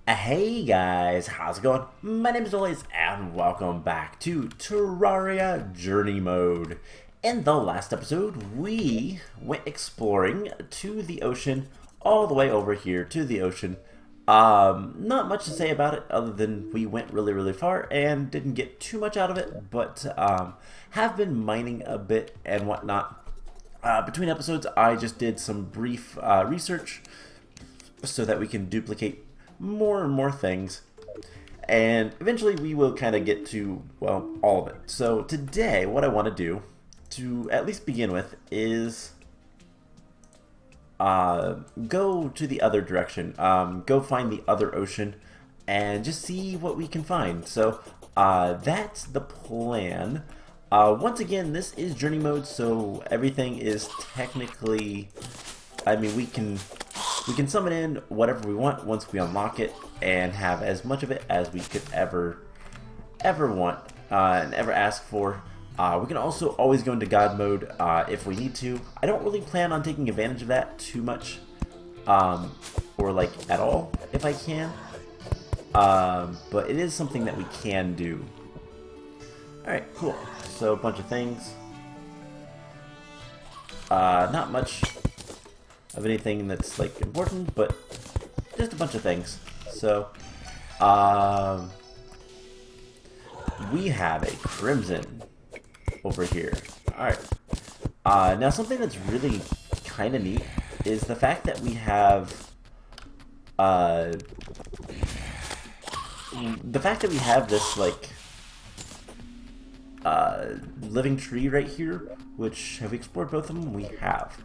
Hey guys, how's it going? My name is Elias and welcome back to Terraria Journey Mode. In the last episode, we went exploring to the ocean, all the way over here to the ocean. Not much to say about it other than we went really far and didn't get too much out of it, but have been mining a bit and whatnot. Between episodes, I just did some brief research so that we can duplicate more and more things, and eventually we will kind of get to, well, all of it. So today what I want to do, to at least begin with, is go to the other direction, go find the other ocean and just see what we can find. So that's the plan. Once again, this is journey mode, so everything is technically, I mean, we can summon in whatever we want once we unlock it and have as much of it as we could ever want and ever ask for. We can also always go into God mode if we need to. I don't really plan on taking advantage of that too much, or like at all if I can, but it is something that we can do. Alright, cool. So a bunch of things. Not much of anything that's like important, but just a bunch of things. So we have a crimson over here. Alright. Now something that's really kind of neat is the fact that we have this like living tree right here, which, have we explored both of them? We have.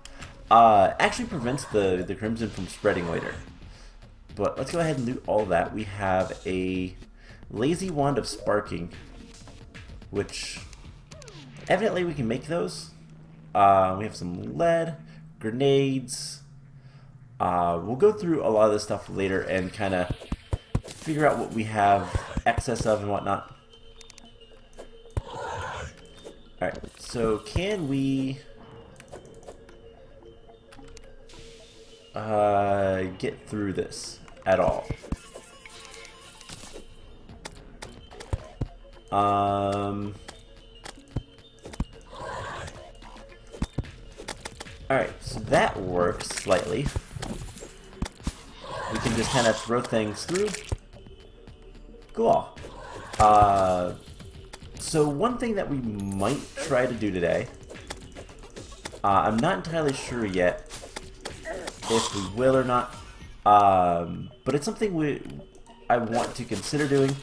Actually prevents the crimson from spreading later. But let's go ahead and loot all that. We have a lazy wand of sparking, which evidently we can make those. We have some lead, grenades. We'll go through a lot of this stuff later and kind of figure out what we have excess of and whatnot. Alright, so can we get through this at all? Alright, so that works slightly. We can just kind of throw things through. Cool. So one thing that we might try to do today, I'm not entirely sure yet if we will or not, but it's something I want to consider doing,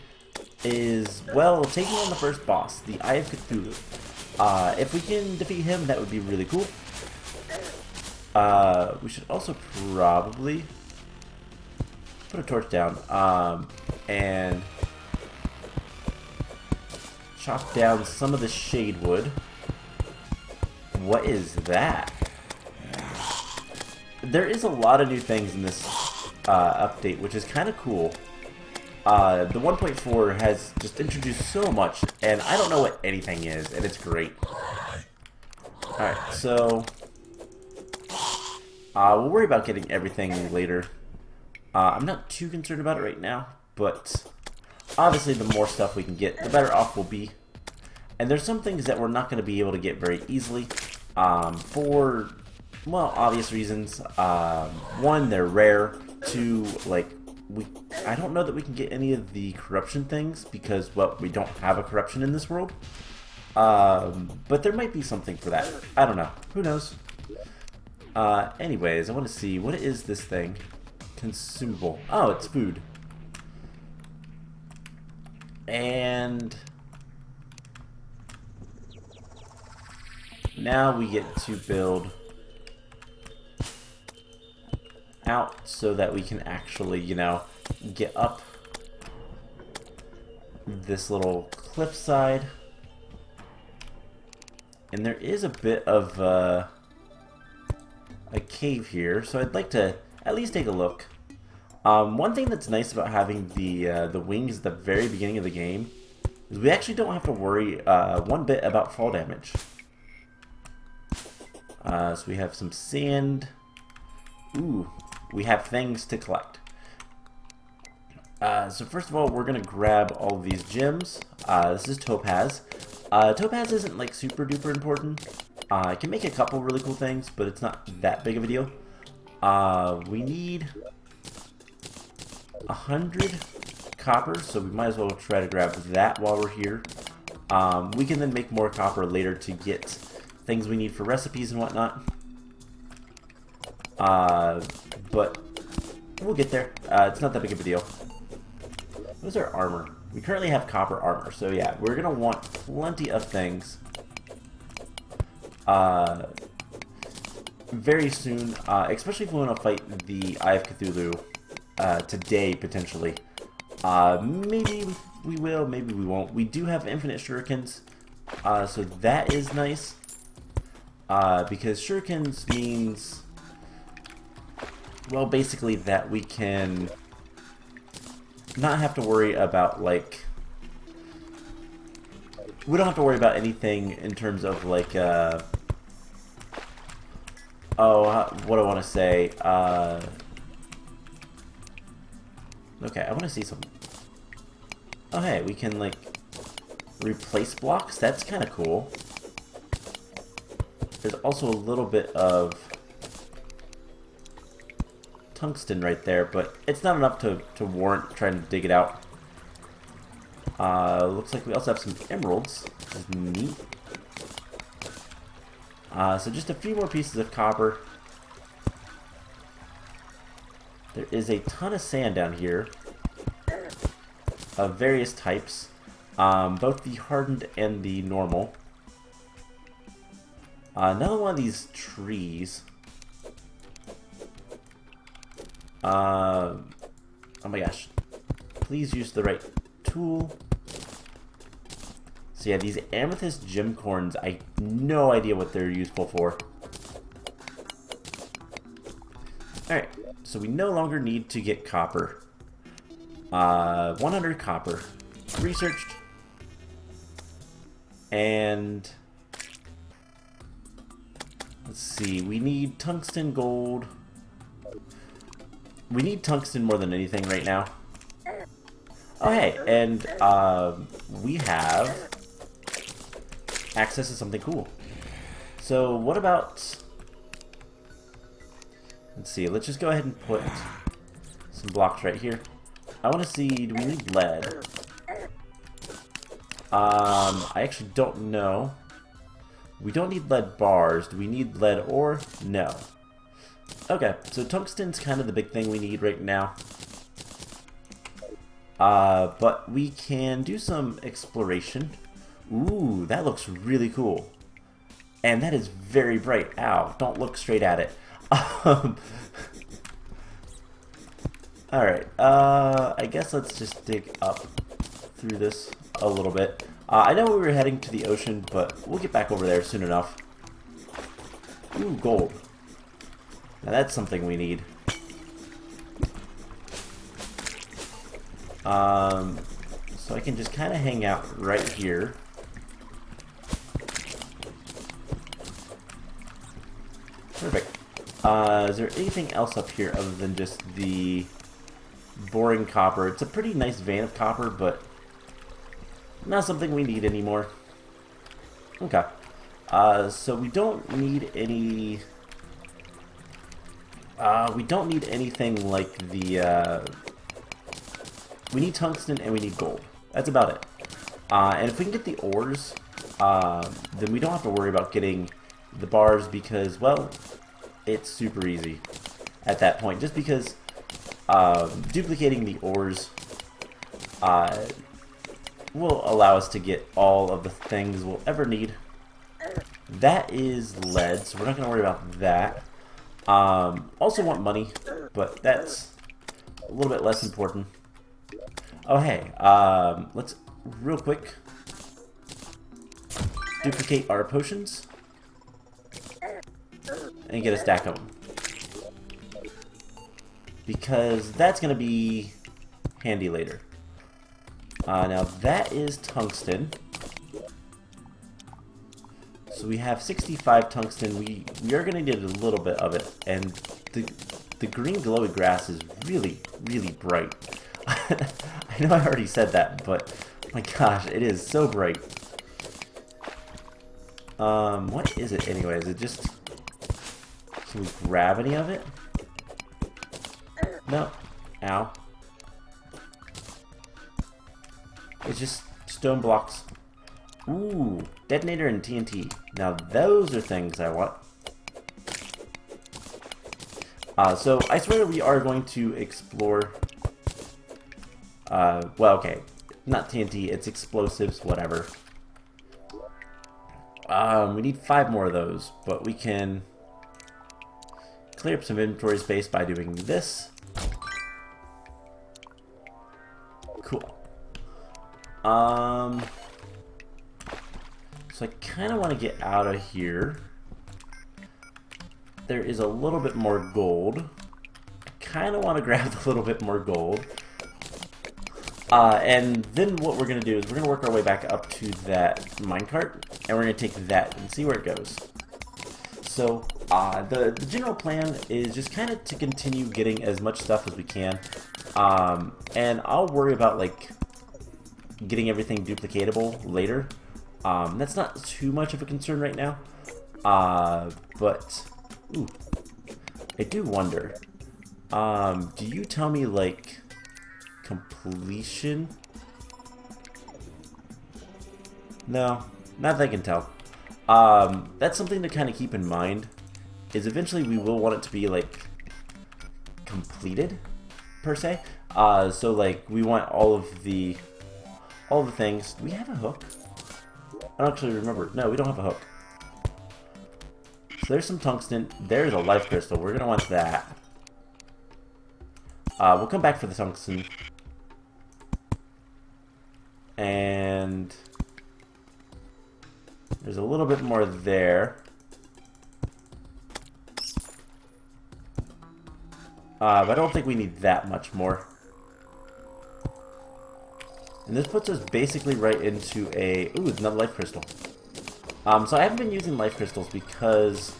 is, well, taking on the first boss, the Eye of Cthulu. If we can defeat him, that would be really cool. We should also probably put a torch down and chop down some of the shade wood. What is that? There is a lot of new things in this update, which is kind of cool. The 1.4 has just introduced so much, and I don't know what anything is, and it's great. Alright, so we'll worry about getting everything later. I'm not too concerned about it right now, but obviously the more stuff we can get, the better off we'll be. And there's some things that we're not going to be able to get very easily, for, well, obvious reasons. One, they're rare. Two, like, I don't know that we can get any of the corruption things because, well, we don't have a corruption in this world. But there might be something for that. I don't know. Who knows? Anyways, I want to see, what is this thing? Consumable. Oh, it's food. And now we get to build out so that we can actually, you know, get up this little cliffside. And there is a bit of a cave here, so I'd like to at least take a look. One thing that's nice about having the wings at the very beginning of the game is we actually don't have to worry one bit about fall damage. So we have some sand. Ooh, we have things to collect. So first of all, we're going to grab all of these gems. This is Topaz. Topaz isn't like super duper important. It can make a couple really cool things, but it's not that big of a deal. We need 100 copper, so we might as well try to grab that while we're here. We can then make more copper later to get things we need for recipes and whatnot. But we'll get there. It's not that big of a deal. What's our armor? We currently have copper armor, so yeah, we're gonna want plenty of things very soon, especially if we want to fight the Eye of Cthulu today, potentially. Maybe we will, maybe we won't. We do have infinite shurikens, so that is nice, because shurikens means, well, basically that we can not have to worry about, like, we don't have to worry about anything in terms of, like, what I want to say, okay, I want to see some, oh hey, we can, like, replace blocks, that's kind of cool. There's also a little bit of tungsten right there, but it's not enough to warrant trying to dig it out. Looks like we also have some emeralds, which is neat. So just a few more pieces of copper. There is a ton of sand down here of various types, both the hardened and the normal. Another one of these trees. Oh my gosh. Please use the right tool. So yeah, these amethyst gem corns, I have no idea what they're useful for. Alright, so we no longer need to get copper. 100 copper. Researched. And let's see, we need tungsten, gold. We need tungsten more than anything right now. Oh hey, and we have access to something cool. So what about, let's see, let's just go ahead and put some blocks right here. I want to see, do we need lead? I actually don't know. We don't need lead bars. Do we need lead ore? No. Okay, so tungsten's kind of the big thing we need right now. But we can do some exploration. Ooh, that looks really cool. And that is very bright. Ow, don't look straight at it. Alright, I guess let's just dig up through this a little bit. I know we were heading to the ocean, but we'll get back over there soon enough. Ooh, gold. Now that's something we need. So I can just kind of hang out right here. Perfect. Is there anything else up here other than just the boring copper? It's a pretty nice vein of copper, but not something we need anymore. Okay. So we don't need any... we don't need anything like the... we need tungsten and we need gold. That's about it. And if we can get the ores, then we don't have to worry about getting the bars because, well, it's super easy at that point. Just because duplicating the ores will allow us to get all of the things we'll ever need. That is lead, so we're not going to worry about that. Also want money, but that's a little bit less important. Oh hey, let's real quick duplicate our potions and get a stack of them, because that's going to be handy later. Now that is tungsten. So we have 65 tungsten. We are going to need a little bit of it, and the green glowy grass is really, really bright. I know I already said that, but my gosh, it is so bright. What is it anyway? Is it just... Can we grab any of it? No. Ow. It's just stone blocks. Ooh, detonator and TNT. Now those are things I want. So I swear we are going to explore... well, okay. Not TNT, it's explosives, whatever. We need 5 more of those, but we can clear up some inventory space by doing this. Cool. So I kind of want to get out of here. There is a little bit more gold. I kind of want to grab a little bit more gold. And then what we're going to do is we're going to work our way back up to that minecart, and we're going to take that and see where it goes. So, the general plan is just kind of to continue getting as much stuff as we can. And I'll worry about, like, getting everything duplicatable later. That's not too much of a concern right now. But, ooh, I do wonder. Do you tell me, like... completion? No, not that I can tell. That's something to kind of keep in mind, is eventually we will want it to be like completed per se. So like we want all the things. Do we have a hook? I don't actually remember. No, we don't have a hook. So there's some tungsten. There's a life crystal. We're gonna want that. We'll come back for the tungsten. And there's a little bit more there. But I don't think we need that much more. And this puts us basically right into a... Ooh, another life crystal. So I haven't been using life crystals because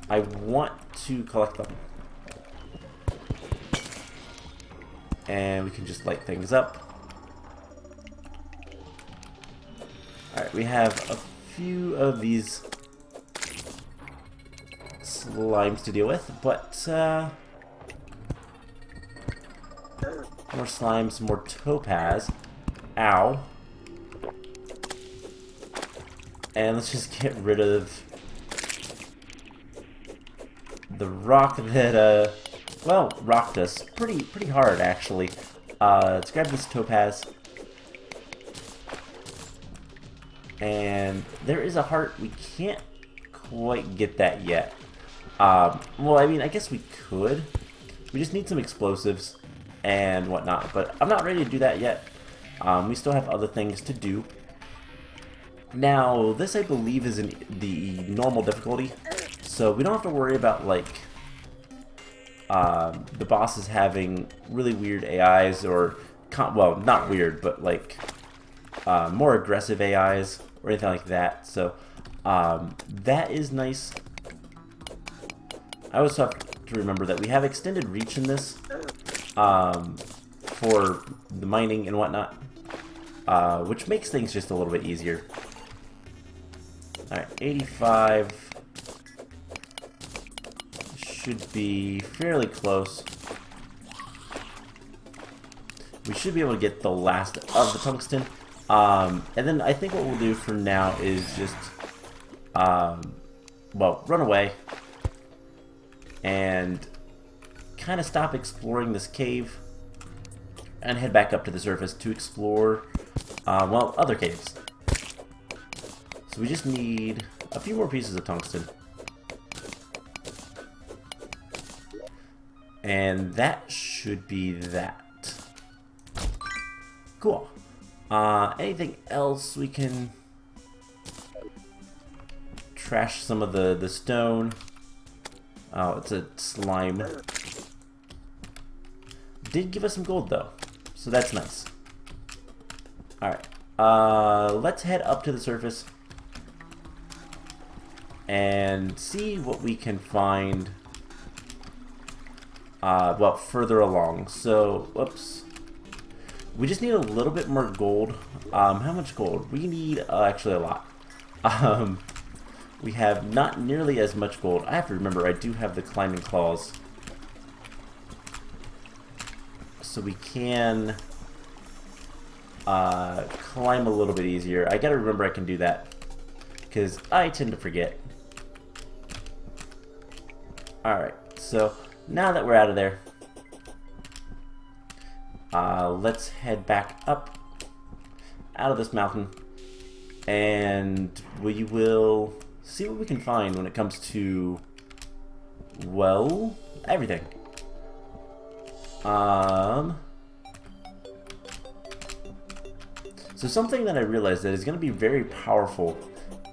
I want to collect them. And we can just light things up. Alright, we have a few of these slimes to deal with, but more slimes, more topaz. Ow. And let's just get rid of the rock that well, rocked us pretty hard actually. Let's grab this topaz. And there is a heart. We can't quite get that yet. Well, I mean, I guess we could. We just need some explosives and whatnot. But I'm not ready to do that yet. We still have other things to do. Now, this I believe is in the normal difficulty. So we don't have to worry about, like, the bosses having really weird AIs or... well, not weird, but, like... more aggressive AIs or anything like that, so that is nice. I also have to remember that we have extended reach in this for the mining and whatnot, which makes things just a little bit easier. Alright, 85 should be fairly close. We should be able to get the last of the tungsten. And then I think what we'll do for now is just, well, run away and kind of stop exploring this cave and head back up to the surface to explore, well, other caves. So we just need a few more pieces of tungsten. And that should be that. Cool. Anything else we can trash some of the stone. Oh, it's a slime. Did give us some gold though, so that's nice. Alright, let's head up to the surface and see what we can find well, further along. So, whoops. We just need a little bit more gold. How much gold? We need actually a lot. We have not nearly as much gold. I have to remember I do have the climbing claws. So we can climb a little bit easier. I gotta remember I can do that, because I tend to forget. Alright, so now that we're out of there, let's head back up out of this mountain, and we will see what we can find when it comes to, well, everything. So something that I realized that is going to be very powerful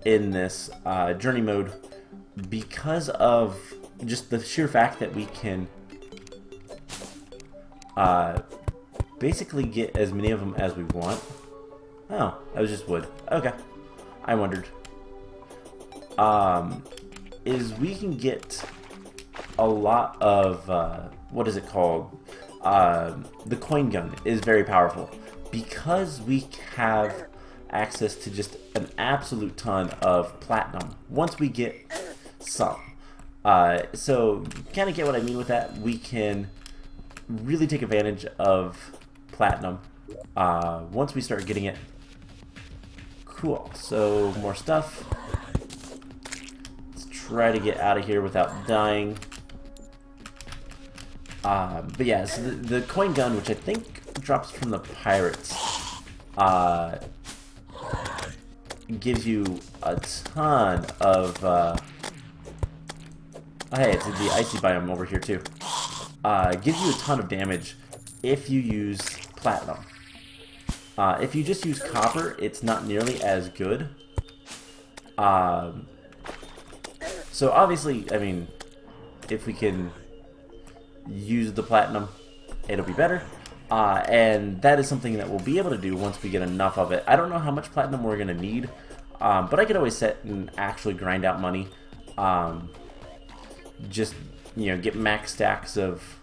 in this journey mode, because of just the sheer fact that we can basically get as many of them as we want. Oh, that was just wood. Okay, I wondered. Is we can get a lot of what is it called? The coin gun is very powerful because we have access to just an absolute ton of platinum once we get some. So kind of get what I mean with that. We can really take advantage of platinum once we start getting it. Cool. So more stuff. Let's try to get out of here without dying. But yeah, so the coin gun, which I think drops from the pirates, gives you a ton of oh, hey, it's the icy biome over here too. Gives you a ton of damage if you use platinum. If you just use copper, it's not nearly as good. So obviously, I mean, if we can use the platinum, it'll be better. And that is something that we'll be able to do once we get enough of it. I don't know how much platinum we're going to need, but I could always set and actually grind out money. Just, you know, get max stacks of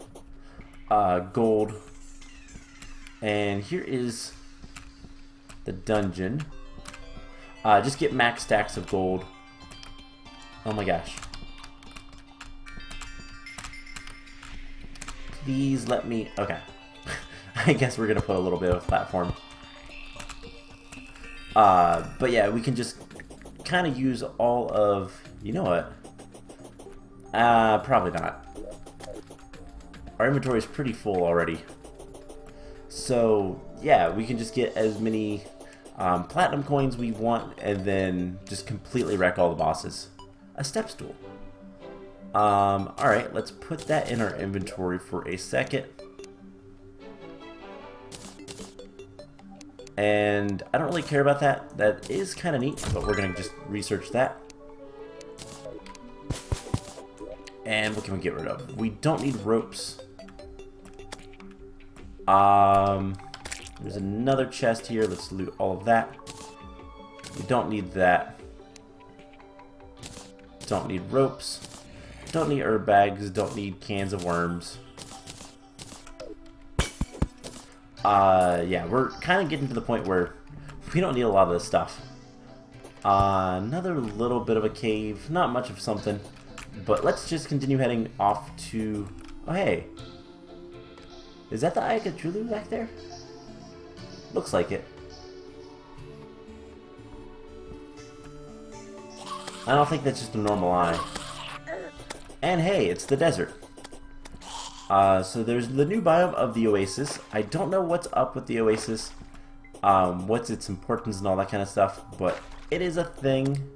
gold. And here is the dungeon. Just get max stacks of gold. Oh my gosh. Please let me... Okay. I guess we're going to put a little bit of a platform. But yeah, we can just kind of use all of... You know what? Probably not. Our inventory is pretty full already. So, yeah, we can just get as many platinum coins we want and then just completely wreck all the bosses. A step stool. Alright, let's put that in our inventory for a second. And I don't really care about that. That is kind of neat, but we're going to just research that. And what can we get rid of? We don't need ropes. There's another chest here. Let's loot all of that. We don't need that. Don't need ropes. Don't need herb bags. Don't need cans of worms. Yeah, we're kind of getting to the point where we don't need a lot of this stuff. Another little bit of a cave. Not much of something. But let's just continue heading off to... Oh, hey. Is that the Eye of Cthulu back there? Looks like it. I don't think that's just a normal eye. And hey, it's the desert. So there's the new biome of the oasis. I don't know what's up with the oasis. What's its importance and all that kind of stuff. But it is a thing.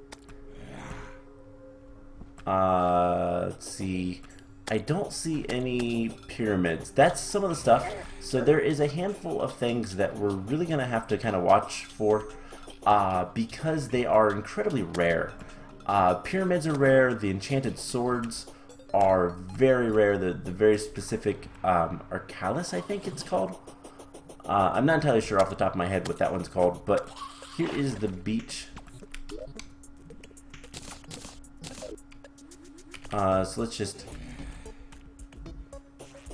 Let's see. I don't see any pyramids. That's some of the stuff. So there is a handful of things that we're really going to have to kind of watch for because they are incredibly rare. Pyramids are rare. The enchanted swords are very rare. The very specific Arcalis, I think it's called. I'm not entirely sure off the top of my head what that one's called, but here is the beach. So let's just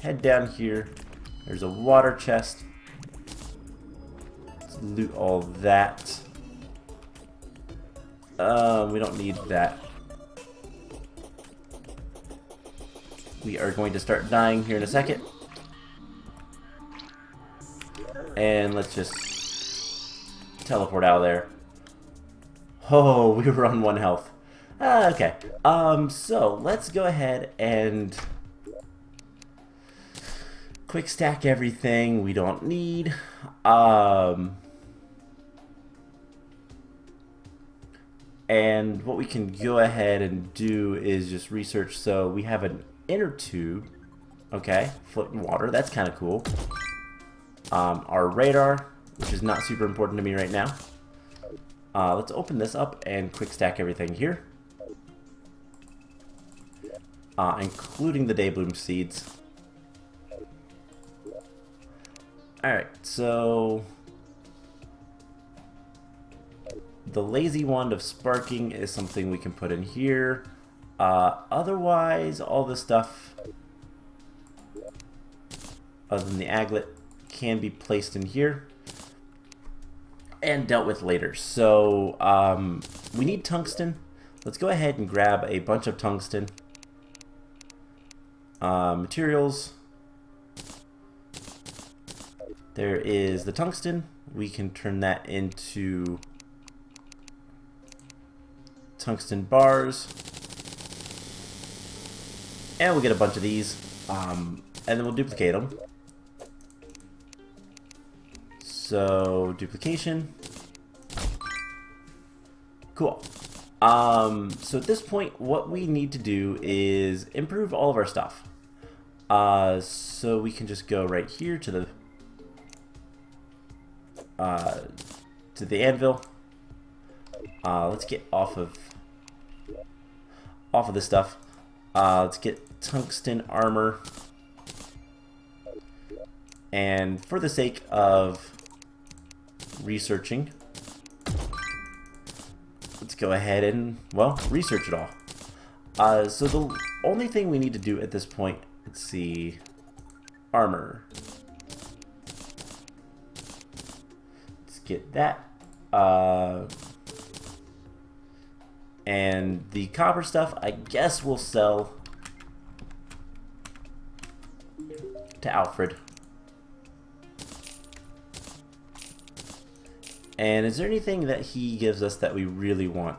head down here. There's a water chest. Let's loot all that. We don't need that. We are going to start dying here in a second. And let's just teleport out of there. Oh, we were on 1 health. Okay. So let's go ahead and quick stack everything we don't need. And what we can go ahead and do is just research. So we have an inner tube. Okay, floating water. That's kind of cool. Our radar, which is not super important to me right now. Let's open this up and quick stack everything here. Including the daybloom seeds. Alright, so the lazy wand of sparking is something we can put in here. Otherwise, all this stuff, other than the aglet, can be placed in here and dealt with later. So we need tungsten. Let's go ahead and grab a bunch of tungsten. Materials. There is the tungsten. We can turn that into tungsten bars. And we'll get a bunch of these. And then we'll duplicate them. So, duplication. Cool. So at this point, what we need to do is improve all of our stuff. So we can just go right here to the anvil. Let's get off of this stuff. Let's get tungsten armor. And for the sake of researching, let's go ahead and, well, research it all. So the only thing we need to do at this point, let's see, armor. Let's get that. And the copper stuff, I guess we'll sell to Alfred. And is there anything that he gives us that we really want?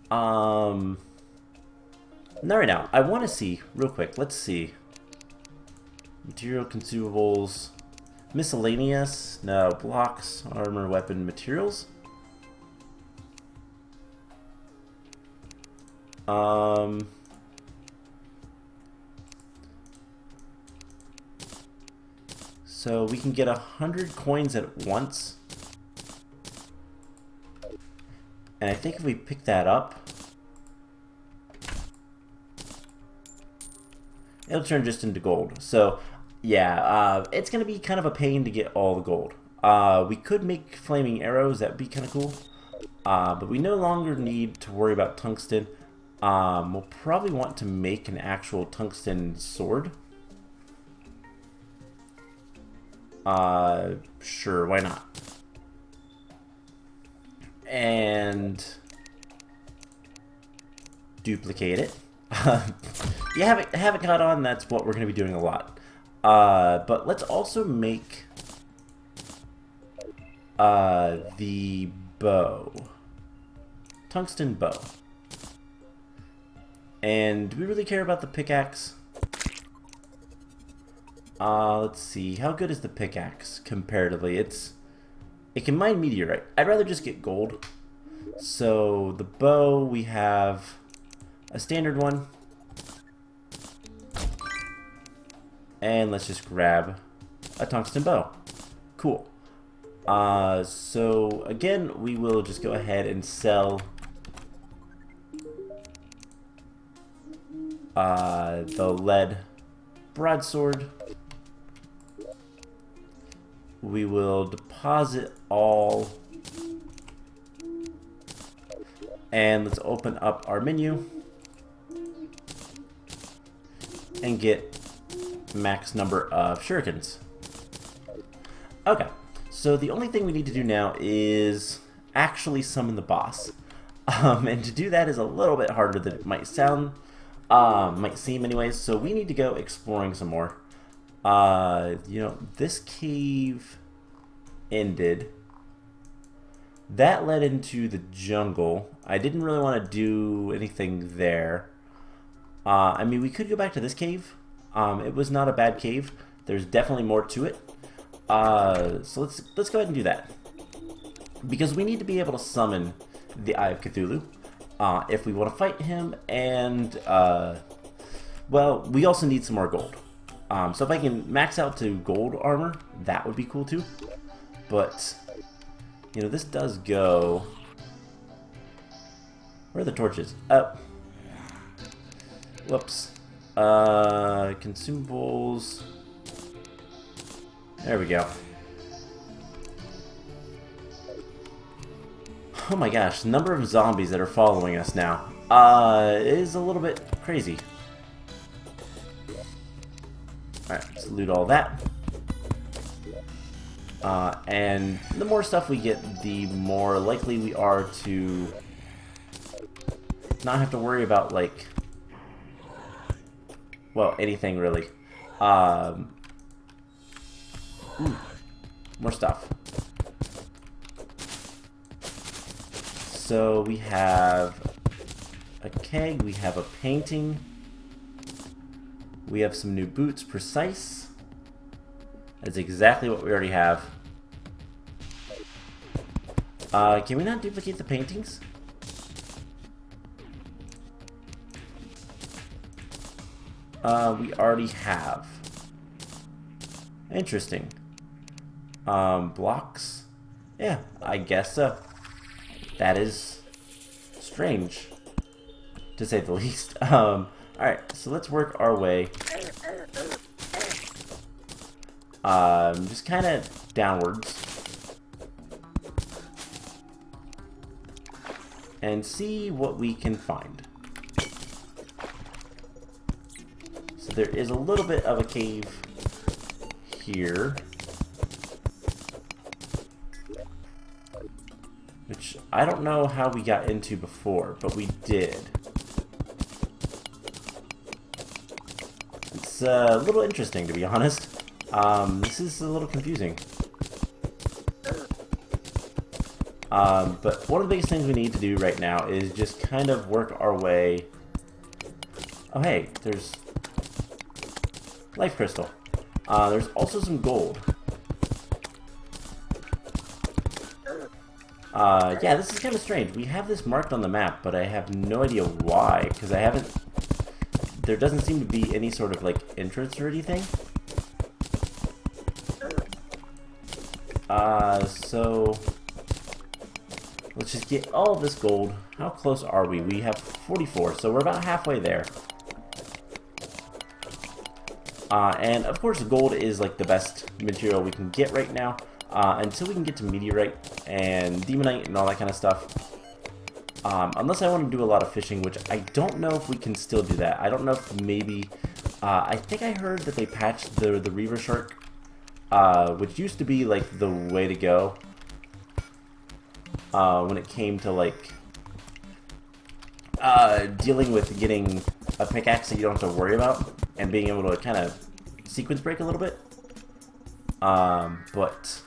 Not right now. I want to see, real quick, let's see. Material, consumables, miscellaneous, no, blocks, armor, weapon, materials. So we can get 100 coins at once. And I think if we pick that up, it'll turn just into gold. So, yeah, it's going to be kind of a pain to get all the gold. We could make flaming arrows. That would be kind of cool. But we no longer need to worry about tungsten. We'll probably want to make an actual tungsten sword. Sure, why not? And duplicate it. You haven't caught on, that's what we're going to be doing a lot. But let's also make the bow. Tungsten bow. And do we really care about the pickaxe? Let's see. How good is the pickaxe comparatively? It can mine meteorite. I'd rather just get gold. So the bow, we have a standard one. And let's just grab a tungsten bow. Cool. So again, we will just go ahead and sell the lead broadsword. We will deposit all, and let's open up our menu and get max number of shurikens. Okay, so the only thing we need to do now is actually summon the boss. And to do that is a little bit harder than it might sound, might seem anyways, so we need to go exploring some more. You know, this cave ended. That led into the jungle. I didn't really want to do anything there. I mean, we could go back to this cave. It was not a bad cave. There's definitely more to it. So let's go ahead and do that. Because we need to be able to summon the Eye of Cthulhu if we want to fight him, and well, we also need some more gold. So if I can max out to gold armor, that would be cool too. But you know, this does go. Where are the torches? Oh, whoops. Consumables. There we go. Oh my gosh, the number of zombies that are following us now is a little bit crazy. Alright, let's loot all that. And the more stuff we get, the more likely we are to not have to worry about, like, well, anything really. Ooh, more stuff. So we have a keg, we have a painting, we have some new boots, precise. That's exactly what we already have. Can we not duplicate the paintings? We already have. Interesting. Blocks? Yeah, I guess so. That is strange, to say the least. Alright, so let's work our way. Just kind of downwards. And see what we can find. So there is a little bit of a cave here, which I don't know how we got into before, but we did. It's a little interesting, to be honest. This is a little confusing. But one of the biggest things we need to do right now is just kind of work our way. Oh hey, there's life crystal. There's also some gold. Yeah, this is kind of strange. We have this marked on the map, but I have no idea why, because I haven't... There doesn't seem to be any sort of, like, entrance or anything. So... Let's just get all of this gold. How close are we? We have 44, so we're about halfway there. And of course gold is like the best material we can get right now, until we can get to meteorite and demonite and all that kind of stuff. Unless I want to do a lot of fishing, which I don't know if we can still do that. I don't know if maybe, I think I heard that they patched the Reaver Shark, which used to be like the way to go, when it came to like, dealing with getting a pickaxe that you don't have to worry about, and being able to kind of sequence break a little bit. But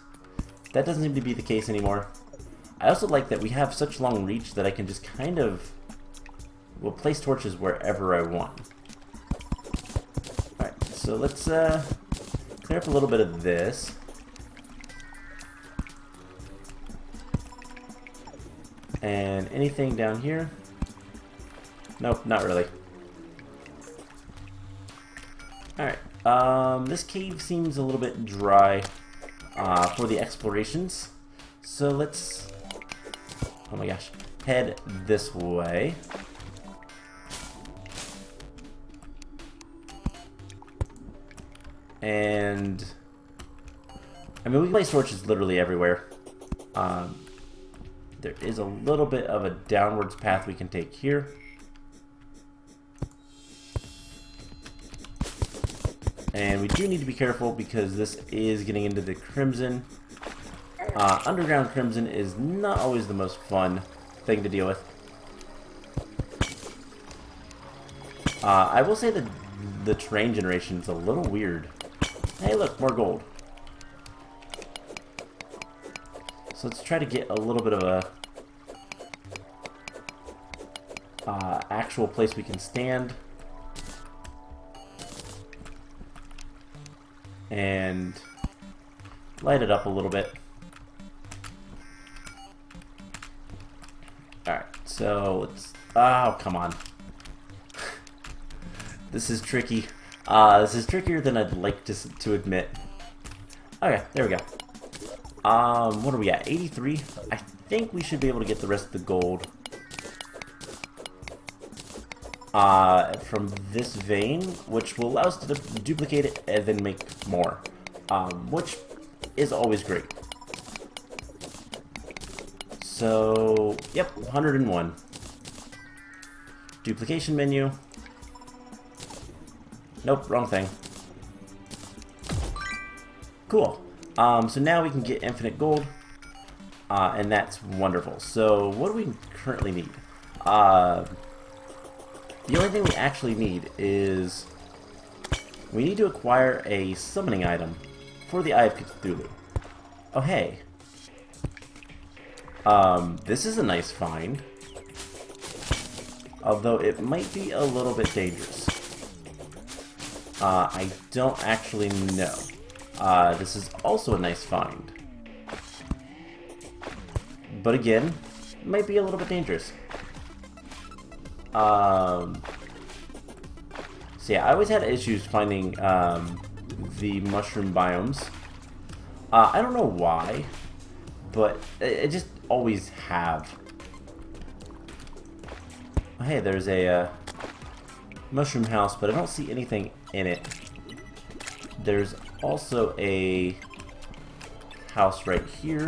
that doesn't seem to be the case anymore. I also like that we have such long reach that I can just kind of, well, place torches wherever I want. Alright, so let's clear up a little bit of this. And anything down here? Nope, not really. Alright, this cave seems a little bit dry for the explorations. So let's, oh my gosh, head this way. And, I mean, we can place torches literally everywhere. There is a little bit of a downwards path we can take here. And we do need to be careful because this is getting into the Crimson. Underground Crimson is not always the most fun thing to deal with. I will say that the terrain generation is a little weird. Hey look, more gold. So let's try to get a little bit of a actual place we can stand. And light it up a little bit. Alright, so let's... Oh, come on. This is tricky. This is trickier than I'd like to admit. Okay, there we go. What are we at? 83? I think we should be able to get the rest of the gold from this vein, which will allow us to duplicate it and then make more, which is always great. So, yep, 101. Duplication menu. Nope, wrong thing. Cool. So now we can get infinite gold, and that's wonderful. So what do we currently need? The only thing we actually need is we need to acquire a summoning item for the Eye of Cthulu. Oh hey. This is a nice find, although it might be a little bit dangerous. I don't actually know. This is also a nice find, but again, it might be a little bit dangerous. So yeah, I always had issues finding the mushroom biomes. I don't know why, but I just always have. Oh, hey, there's a mushroom house, but I don't see anything in it. There's also a house right here.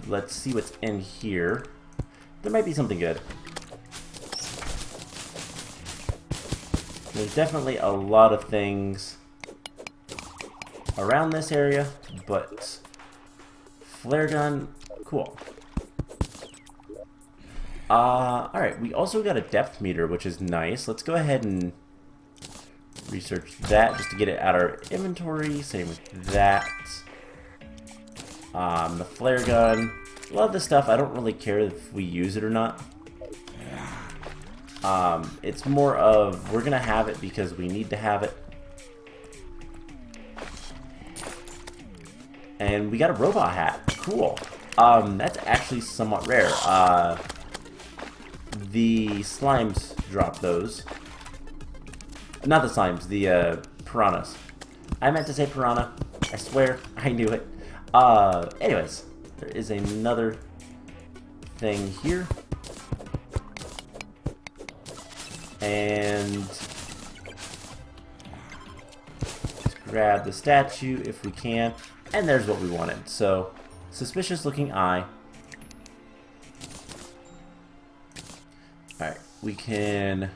Let's see what's in here. There might be something good. There's definitely a lot of things around this area, but flare gun, cool. Alright, we also got a depth meter, which is nice. Let's go ahead and research that just to get it out of our inventory. Same with that. The flare gun. A lot of this stuff, I don't really care if we use it or not. It's more of, we're gonna have it because we need to have it. And we got a robot hat. Cool. That's actually somewhat rare. The slimes drop those. Not the slimes, the piranhas. I meant to say piranha. I swear, I knew it. Anyways, there is another thing here. And let's grab the statue if we can. And there's what we wanted. So, suspicious looking eye. Alright, we can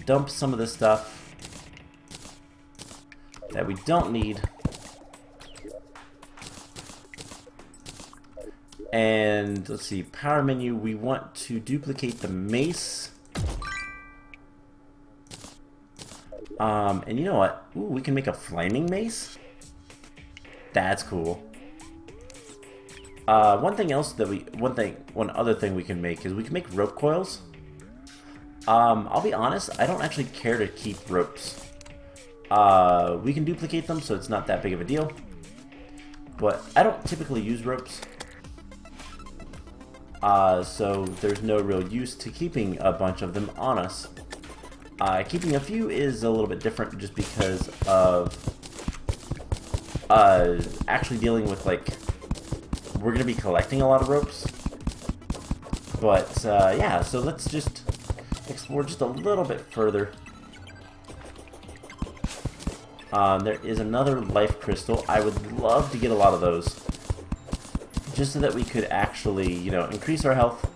dump some of this stuff that we don't need. And let's see, power menu, we want to duplicate the mace. And you know what? Ooh, we can make a flaming mace? That's cool. One other thing we can make is we can make rope coils. I'll be honest, I don't actually care to keep ropes. We can duplicate them, so it's not that big of a deal. But I don't typically use ropes. So there's no real use to keeping a bunch of them on us. Keeping a few is a little bit different just because of actually dealing with, like, we're going to be collecting a lot of ropes. But yeah, so let's just explore just a little bit further. There is another life crystal. I would love to get a lot of those, just so that we could actually, you know, increase our health,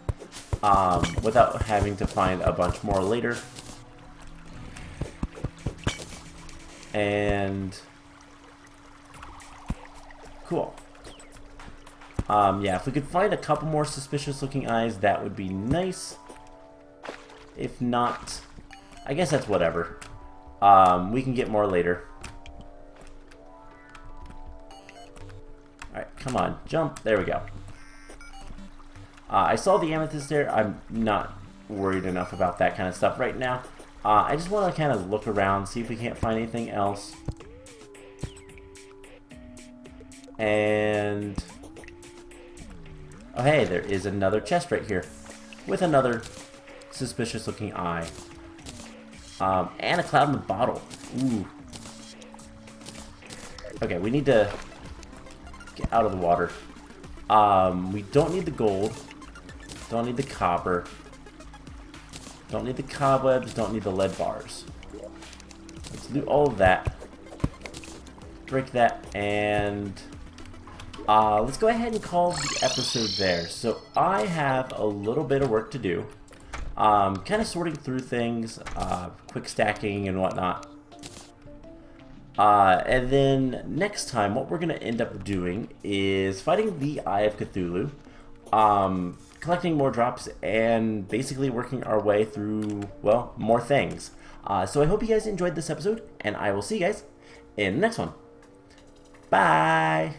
without having to find a bunch more later. And cool. Yeah, if we could find a couple more suspicious looking eyes, that would be nice. If not, I guess that's whatever. We can get more later. Alright, come on, jump. There we go. I saw the amethyst there. I'm not worried enough about that kind of stuff right now. I just want to kind of look around, see if we can't find anything else. And oh hey, there is another chest right here with another suspicious looking eye. And a cloud in the bottle. Ooh. Okay, we need to get out of the water. We don't need the gold. Don't need the copper. Don't need the cobwebs. Don't need the lead bars. Let's do all of that. Break that, and let's go ahead and call the episode there. So I have a little bit of work to do. Kind of sorting through things, quick stacking and whatnot. And then next time, what we're going to end up doing is fighting the Eye of Cthulhu, collecting more drops, and basically working our way through, well, more things. So I hope you guys enjoyed this episode, and I will see you guys in the next one. Bye!